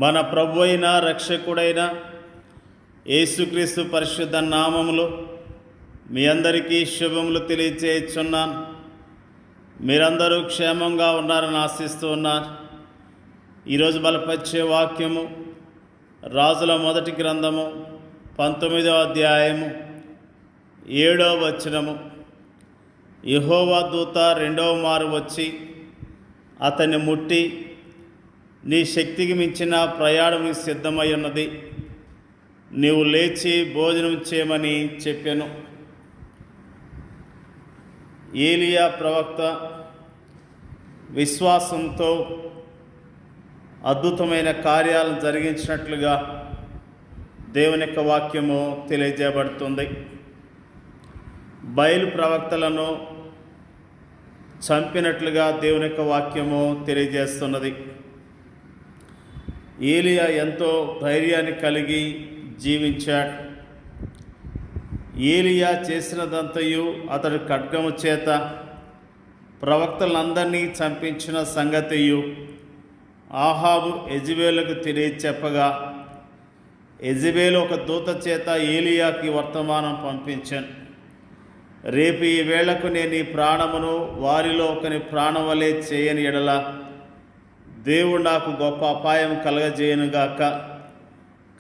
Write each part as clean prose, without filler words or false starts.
మన ప్రభు అయిన రక్షకుడైన యేసుక్రీస్తు పరిశుద్ధ నామములో మీ అందరికీ శుభములు తెలియచేస్తున్నాను. మీరందరూ క్షేమంగా ఉన్నారని ఆశిస్తూ ఉన్నాను. ఈరోజు బలపరిచే వాక్యము రాజుల మొదటి గ్రంథము 19వ అధ్యాయము 7వ వచనము. యెహోవా దూత రెండవ మారు వచ్చి అతన్ని ముట్టి, నీ శక్తికి మించిన ప్రయాణం సిద్ధమై ఉన్నది, నీవు లేచి భోజనం చేయమని చెప్పాను. ఏలియా ప్రవక్త విశ్వాసంతో అద్భుతమైన కార్యాలను జరిగించినట్లుగా దేవుని యొక్క వాక్యము తెలియజేయబడుతుంది. బయలు ప్రవక్తలను చంపినట్లుగా దేవుని యొక్క వాక్యము తెలియజేస్తున్నది. ఏలియా ఎంతో ధైర్యాన్ని కలిగి జీవించాడు. ఏలియా చేసినదంతయు అతడు ఖడ్గము చేత ప్రవక్తలందరినీ చంపించిన సంగతియు ఆహాబు యెజెబెలుకు తెలియచెప్పగా, యెజెబెలు ఒక దూత చేత ఏలియాకి వర్తమానం పంపించాను. రేపు ఈ వేళకు నేను ఈ ప్రాణమును వారిలో ఒకని ప్రాణం వలె చేయని ఎడల దేవుడు నాకు గొప్ప అపాయం కలగజేయనుగాక.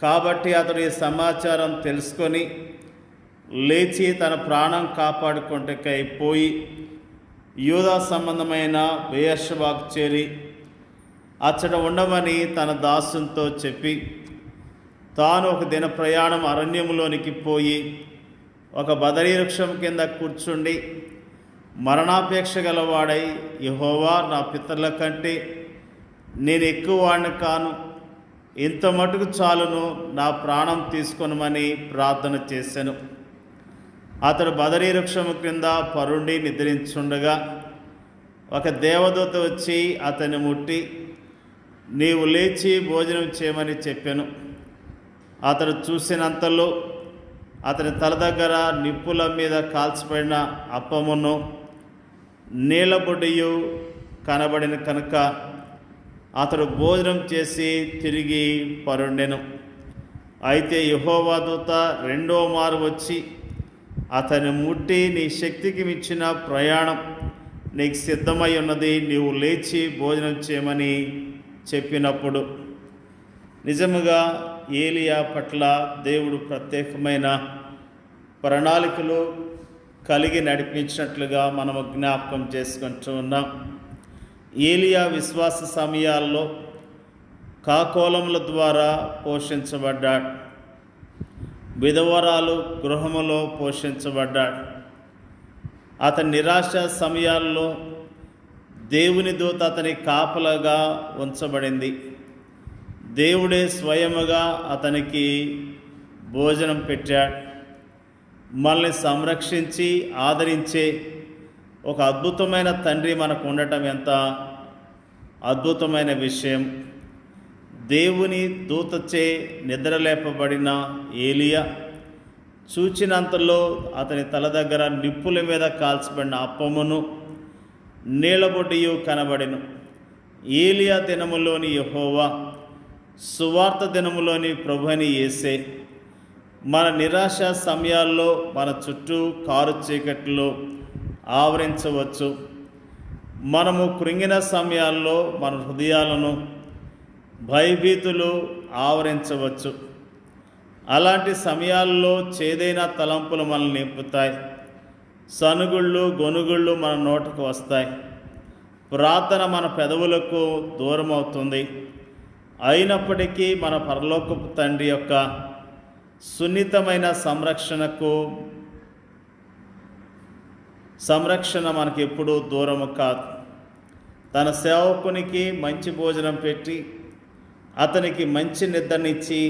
కాబట్టి అతడు ఈ సమాచారం తెలుసుకొని లేచి తన ప్రాణం కాపాడుకుంటకై పోయి యూదా సంబంధమైన బెయేర్షెబాకు చేరి అచ్చట ఉండమని తన దాసునితో చెప్పి, తాను ఒక దిన ప్రయాణం అరణ్యములోనికి పోయి ఒక బదరీ వృక్షం కింద కూర్చుండి మరణాపేక్ష గలవాడై, యెహోవా, నా పితరుల కంటే నేను ఎక్కువ వాడిని కాను, ఇంత మటుకు చాలును, నా ప్రాణం తీసుకొనమని ప్రార్థన చేశాను. అతడు బదరీ వృక్షము క్రింద పరుండి నిద్రించుండగా ఒక దేవదూత వచ్చి అతన్ని ముట్టి, నీవు లేచి భోజనం చేయమని చెప్పాను. అతడు చూసినంతలో అతని తల దగ్గర నిప్పుల మీద కాల్చిపడిన అప్పమును నీళ్ళబొడ్డియు కనబడిన కనుక అతడు భోజనం చేసి తిరిగి పరుండెను. అయితే యెహోవా దూత రెండో మారు వచ్చి అతన్ని ముట్టి, నీ శక్తికి మించిన ప్రయాణం నీకు సిద్ధమై ఉన్నది, నీవు లేచి భోజనం చేయమని చెప్పినప్పుడు నిజముగా ఏలియా పట్ల దేవుడు ప్రత్యేకమైన ప్రణాళికలు కలిగి నడిపించినట్లుగా మనము జ్ఞాపకం చేసుకుంటూ ఉన్నాం. ఏలియా విశ్వాస సమయాల్లో కాకోలముల ద్వారా పోషించబడ్డాడు. విధవరాలు గృహములో పోషించబడ్డాడు. అతని నిరాశ సమయాల్లో దేవుని దూత అతని కాపలాగా ఉంచబడింది. దేవుడే స్వయముగా అతనికి భోజనం పెట్టాడు. మనల్ని సంరక్షించి ఆదరించే ఒక అద్భుతమైన తండ్రి మనకు ఉండటం ఎంత అద్భుతమైన విషయం. దేవుని దూతచే నిద్రలేపబడిన ఏలియా చూచినంతలో అతని తల దగ్గర నిప్పుల మీద కాల్చబడిన అప్పమును నీళ్ళబొడ్డియు కనబడెను. ఏలియా దినములోని యెహోవా, సువార్త దినములోని ప్రభుని యేసే మన నిరాశ సమయాల్లో మన చుట్టూ కారు చీకట్లో ఆవరించవచ్చు. మనము కృంగిన సమయాల్లో మన హృదయాలను భయభీతులు ఆవరించవచ్చు. అలాంటి సమయాల్లో చేదైన తలంపులు మనల్ని నింపుతాయి. సనుగుళ్ళు గొనుగుళ్ళు మన నోటకు వస్తాయి. ప్రార్థన మన పెదవులకు దూరం అవుతుంది. అయినప్పటికీ మన పరలోకపు తండ్రి యొక్క సున్నితమైన సంరక్షణ మనకి ఎప్పుడూ దూరము కాదు. తన సేవకునికి మంచి భోజనం పెట్టి అతనికి మంచి నిద్రనిచ్చి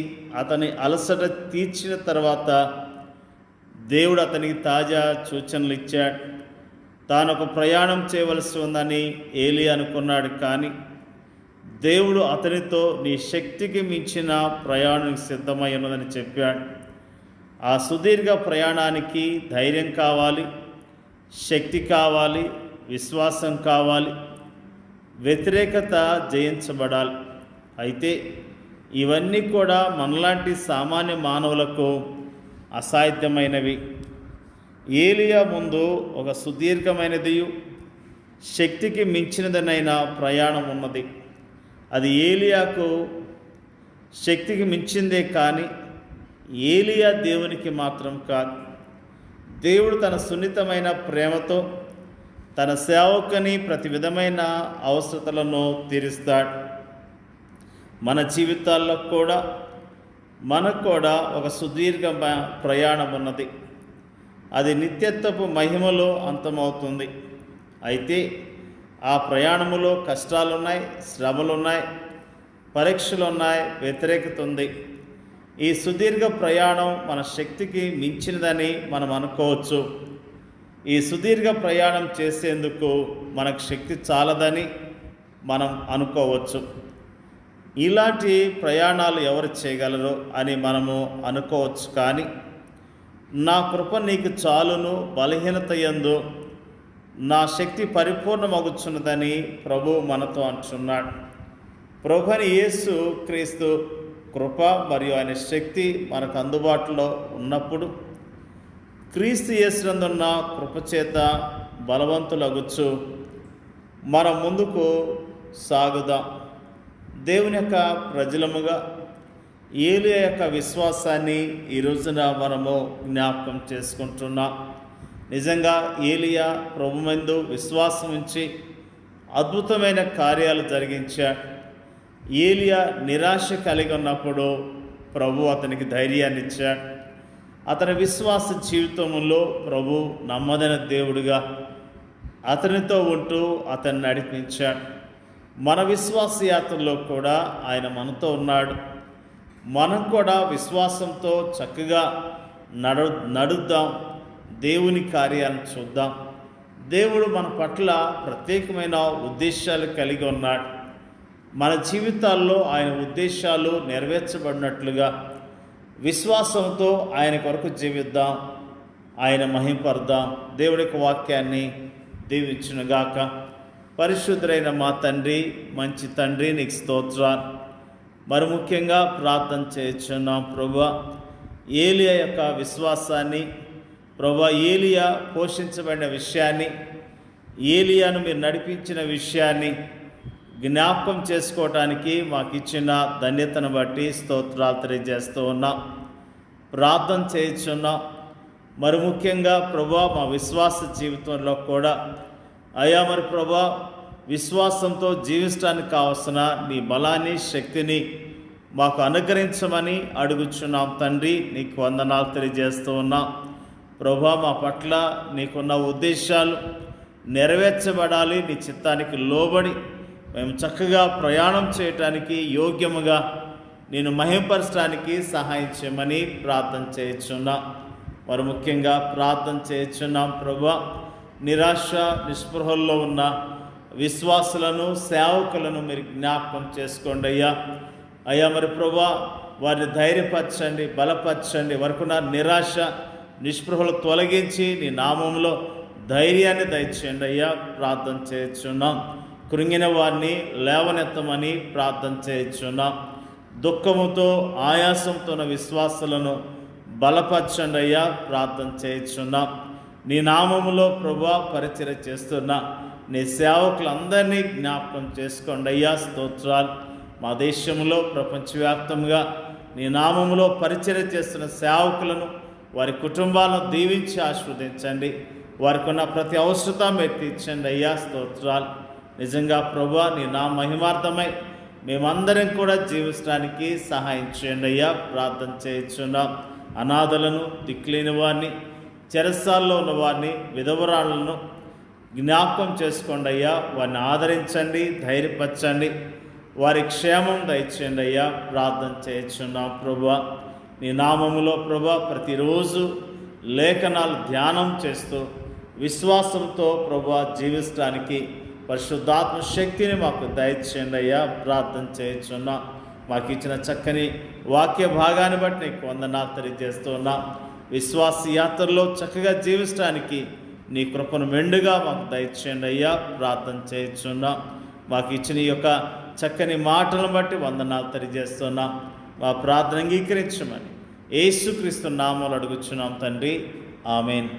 అతని అలసట తీర్చిన తర్వాత దేవుడు అతనికి తాజా సూచనలు ఇచ్చాడు. తాను ఒక ప్రయాణం చేయవలసి ఉందని ఏలియా అనుకున్నాడు. కానీ దేవుడు అతనితో, నీ శక్తికి మించిన ప్రయాణం సిద్ధమై ఉన్నదని చెప్పాడు. ఆ సుదీర్ఘ ప్రయాణానికి ధైర్యం కావాలి, శక్తి కావాలి, విశ్వాసం కావాలి, వ్యతిరేకత జయించబడాలి. అయితే ఇవన్నీ కూడా మనలాంటి సామాన్య మానవులకు అసాధ్యమైనవి. ఏలియా ముందు ఒక సుదీర్ఘమైనది, శక్తికి మించినదనైన ప్రయాణం ఉన్నది. అది ఏలియాకు శక్తికి మించిందే కానీ ఏలియా దేవునికి మాత్రం కాదు. దేవుడు తన సున్నితమైన ప్రేమతో తన సేవకుని ప్రతి విధమైన అవసరతలను తీరుస్తాడు. మన జీవితాల్లో కూడా మనకు కూడా ఒక సుదీర్ఘ ప్రయాణం ఉన్నది. అది నిత్యత్వపు మహిమలో అంతమవుతుంది. అయితే ఆ ప్రయాణములో కష్టాలున్నాయి, శ్రమలున్నాయి, పరీక్షలున్నాయి, వ్యతిరేకత ఉంది. ఈ సుదీర్ఘ ప్రయాణం మన శక్తికి మించినదని మనం అనుకోవచ్చు. ఈ సుదీర్ఘ ప్రయాణం చేసేందుకు మనకు శక్తి చాలదని మనం అనుకోవచ్చు. ఇలాంటి ప్రయాణాలు ఎవరు చేయగలరు అని మనము అనుకోవచ్చు. కానీ నా కృప నీకు చాలును, బలహీనత యందు నా శక్తి పరిపూర్ణమగుచున్నదని ప్రభు మనతో అంటున్నాడు. ప్రభుని యేసు క్రీస్తు కృప మరియు ఆయన శక్తి మనకు అందుబాటులో ఉన్నప్పుడు క్రీస్తు యేసునందున్న కృపచేత బలవంతులగుచ్చు మనం ముందుకు సాగుదాం. దేవుని యొక్క ప్రజలముగా ఏలియా యొక్క విశ్వాసాన్ని ఈ రోజున మనము జ్ఞాపకం చేసుకుంటున్నాం. నిజంగా ఏలియా ప్రభుమందు విశ్వాసం ఉంచి అద్భుతమైన కార్యాలు జరిగించాడు. ఏలియా నిరాశ కలిగి ఉన్నప్పుడు ప్రభు అతనికి ధైర్యాన్ని ఇచ్చాడు. అతని విశ్వాస జీవితంలో ప్రభు నమ్మదైన దేవుడిగా అతనితో ఉంటూ అతన్ని నడిపించాడు. మన విశ్వాస యాత్రలో కూడా ఆయన మనతో ఉన్నాడు. మనం కూడా విశ్వాసంతో చక్కగా నడుద్దాం, దేవుని కార్యాలను చూద్దాం. దేవుడు మన పట్ల ప్రత్యేకమైన ఉద్దేశాలు కలిగి ఉన్నాడు. మన జీవితాల్లో ఆయన ఉద్దేశాలు నెరవేర్చబడినట్లుగా విశ్వాసంతో ఆయన కొరకు జీవిద్దాం, ఆయన మహింపర్దాం. దేవుడి యొక్క వాక్యాన్ని దీవించునుగాక. పరిశుద్ధుడైన మా తండ్రి, మంచి తండ్రి, నీకు స్తోత్రాలు. మరి ముఖ్యంగా ప్రార్థన చేయుచున్నాం ప్రభువా, ఏలియా యొక్క విశ్వాసాన్ని, ప్రభువా ఏలియా పోషించబడిన విషయాన్ని, ఏలియాను మీరు నడిపించిన విషయాన్ని జ్ఞాపకం చేసుకోవటానికి మాకు ఇచ్చిన ధన్యతను బట్టి స్తోత్రాలు తెలియజేస్తూ ఉన్నాం, ప్రార్థన చేయుచున్నాం. మరి ముఖ్యంగా ప్రభువా మా విశ్వాస జీవితంలో కూడా అయా మరి ప్రభువా విశ్వాసంతో జీవించడానికి కావలసిన నీ బలాన్ని, శక్తిని మాకు అనుగ్రహించమని అడుగుచున్నాం తండ్రి. నీకు వందనాలు తెలియజేస్తూ ఉన్నాం ప్రభువా. మా పట్ల నీకున్న ఉద్దేశాలు నెరవేర్చబడాలి. నీ చిత్తానికి లోబడి మేము చక్కగా ప్రయాణం చేయటానికి, యోగ్యముగా నేను మహింపరచడానికి సహాయం చేయమని ప్రార్థన చేయుచున్నాం. మరి ముఖ్యంగా ప్రార్థన చేయుచున్నాం ప్రభువా, నిరాశ నిస్పృహల్లో ఉన్న విశ్వాసులను, సేవకులను మీరు జ్ఞాపకం చేసుకోండి అయ్యా. అయ్యా మరి ప్రభువా వారిని ధైర్యపరచండి, బలపరచండి. వరకున్న నిరాశ నిస్పృహలు తొలగించి నీ నామంలో ధైర్యాన్ని దయచేయండి అయ్యా. ప్రార్థన చేయుచున్నాం. కృంగిన వారిని లేవనెత్తమని ప్రార్థన చేయుచున్నాం. దుఃఖముతో, ఆయాసంతో ఉన్న విశ్వాసులను బలపరచండి అయ్యా. ప్రార్థన చేయుచున్నాం. నీ నామములో ప్రభువా పరిచర్య చేస్తున్న నీ సేవకులందరినీ జ్ఞాపకం చేసుకోండి అయ్యా. స్తోత్రాలు. మా దేశంలో ప్రపంచవ్యాప్తంగా నీ నామములో పరిచర్య చేస్తున్న సేవకులను, వారి కుటుంబాలను దీవించి ఆశీర్వదించండి. వారికి ఉన్న ప్రతి అవసరత మీరు తీర్చండి అయ్యా. స్తోత్రాలు. నిజంగా ప్రభువా నీ నా మహిమార్థమై మేమందరం కూడా జీవించడానికి సహాయం చేయండి అయ్యా. ప్రార్థన చేయుచున్నాం. అనాథలను, దిక్కులేని వారిని, చెరసాల్లో ఉన్న వారిని, విధవరాళ్లను జ్ఞాపకం చేసుకోండి అయ్యా. వారిని ఆదరించండి, ధైర్యపరచండి, వారి క్షేమం దయచేయండి అయ్యా. ప్రార్థన చేయుచున్నాం ప్రభువా. నీ నామములో ప్రభువా ప్రతిరోజు లేఖనాలు ధ్యానం చేస్తూ విశ్వాసంతో ప్రభువా జీవించడానికి పరిశుద్ధాత్మ శక్తిని మాకు దయచేయండి అయ్యా. ప్రార్థన చేయుచున్నాం. మాకు ఇచ్చిన చక్కని వాక్య భాగాన్ని బట్టి నీకు వందనాలు తెలియజేస్తున్నా. విశ్వాస యాత్రలో చక్కగా జీవించడానికి నీ కృపను మెండుగా మాకు దయచేయండి అయ్యా. ప్రార్థన చేయుచున్నాం. మాకు ఇచ్చిన ఈ యొక్క చక్కని మాటలను బట్టి వందనాలు తెలియజేస్తున్నాం. మా ప్రార్థన అంగీకరించమని యేసుక్రీస్తు నామములో అడుగుచున్నాం తండ్రి. ఆమేన్.